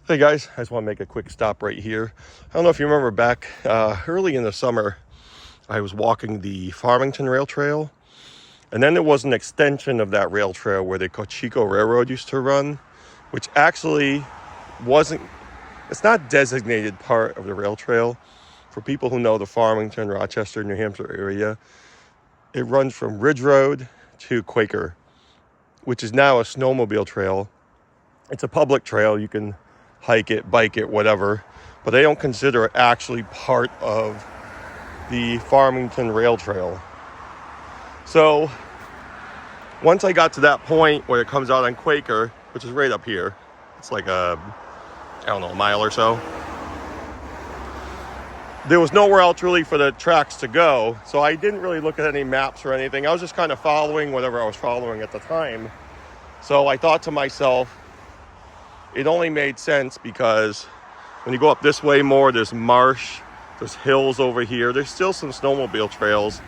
Hey guys, I just want to make a quick stop right here. I don't know if you remember back early in the summer, I was walking the Farmington Rail Trail, and then there was an extension of that rail trail where the Cochecho Railroad used to run, which actually it's not designated part of the rail trail. For people who know the Farmington, Rochester, New Hampshire area, it runs from Ridge Road to Quaker, which is now a snowmobile trail. It's a public trail. You can hike it, bike it, whatever, but they don't consider it actually part of the Farmington Rail Trail. So once I got to that point where it comes out on Quaker, which is right up here, it's like a mile or so, there was nowhere else really for the tracks to go, so I didn't really look at any maps or anything. I was just kind of following whatever I was following at the time. So I thought to myself, it only made sense because when you go up this way more, there's marsh, there's hills over here. There's still some snowmobile trails.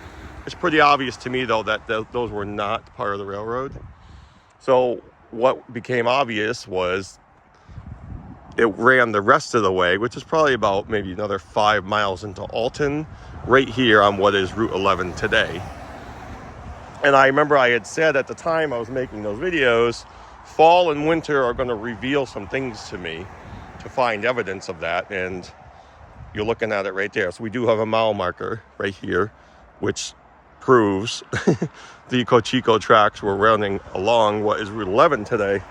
It's pretty obvious to me, though, that those were not part of the railroad. So what became obvious was it ran the rest of the way, which is probably about maybe another 5 miles into Alton, right here on what is Route 11 today. And I remember I had said at the time I was making those videos, fall and winter are going to reveal some things to me to find evidence of that, and you're looking at it right there. So we do have a mile marker right here, which proves the Cochecho tracks were running along what is Route 11 today.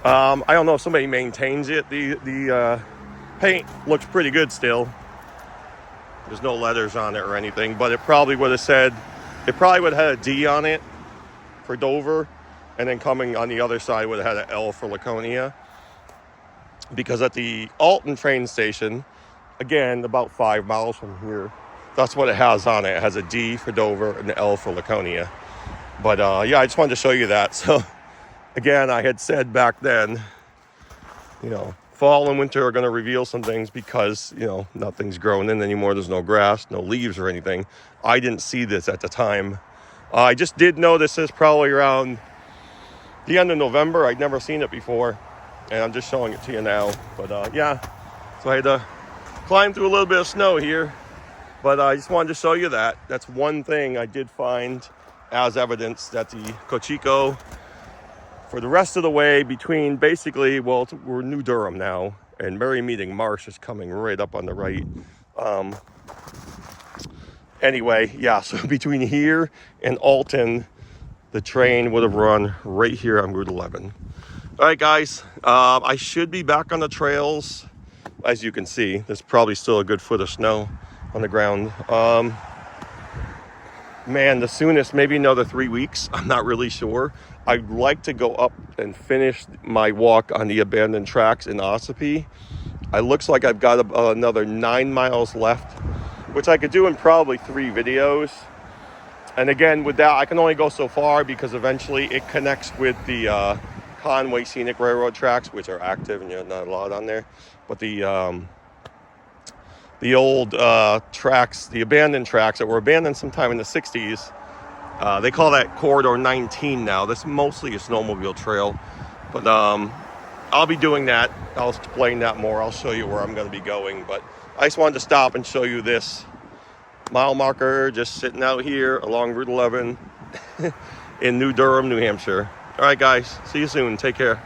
I don't know if somebody maintains it. The paint looks pretty good still. There's no letters on it or anything, but it probably would have had a D on it for Dover, and then coming on the other side would have had an L for Laconia. Because at the Alton train station, again, about 5 miles from here, that's what it has on it. It has a D for Dover and an L for Laconia. But yeah, I just wanted to show you that. So again, I had said back then, fall and winter are going to reveal some things because, nothing's growing in anymore. There's no grass, no leaves or anything. I didn't see this at the time. I just did know this is probably around the end of November. I'd never seen it before, and I'm just showing it to you now. But yeah, so I had to climb through a little bit of snow here, but I just wanted to show you that. That's one thing I did find as evidence that the Cochecho, for the rest of the way between basically, we're New Durham now, and Merrymeeting Marsh is coming right up on the right. Anyway, yeah, so between here and Alton, the train would have run right here on Route 11. All right, guys, I should be back on the trails. As you can see, there's probably still a good foot of snow on the ground. Man, the soonest, maybe another 3 weeks. I'm not really sure. I'd like to go up and finish my walk on the abandoned tracks in Ossipee. It looks like I've got another 9 miles left, which I could do in probably 3 videos. And again, with that, I can only go so far because eventually it connects with the Conway Scenic Railroad tracks, which are active, and not a lot on there. But the old tracks, the abandoned tracks that were abandoned sometime in the 60s, they call that Corridor 19 now. That's mostly a snowmobile trail. But I'll be doing that. I'll explain that more. I'll show you where I'm going to be going. But I just wanted to stop and show you this mile marker just sitting out here along Route 11 in New Durham, New Hampshire. All right, guys. See you soon. Take care.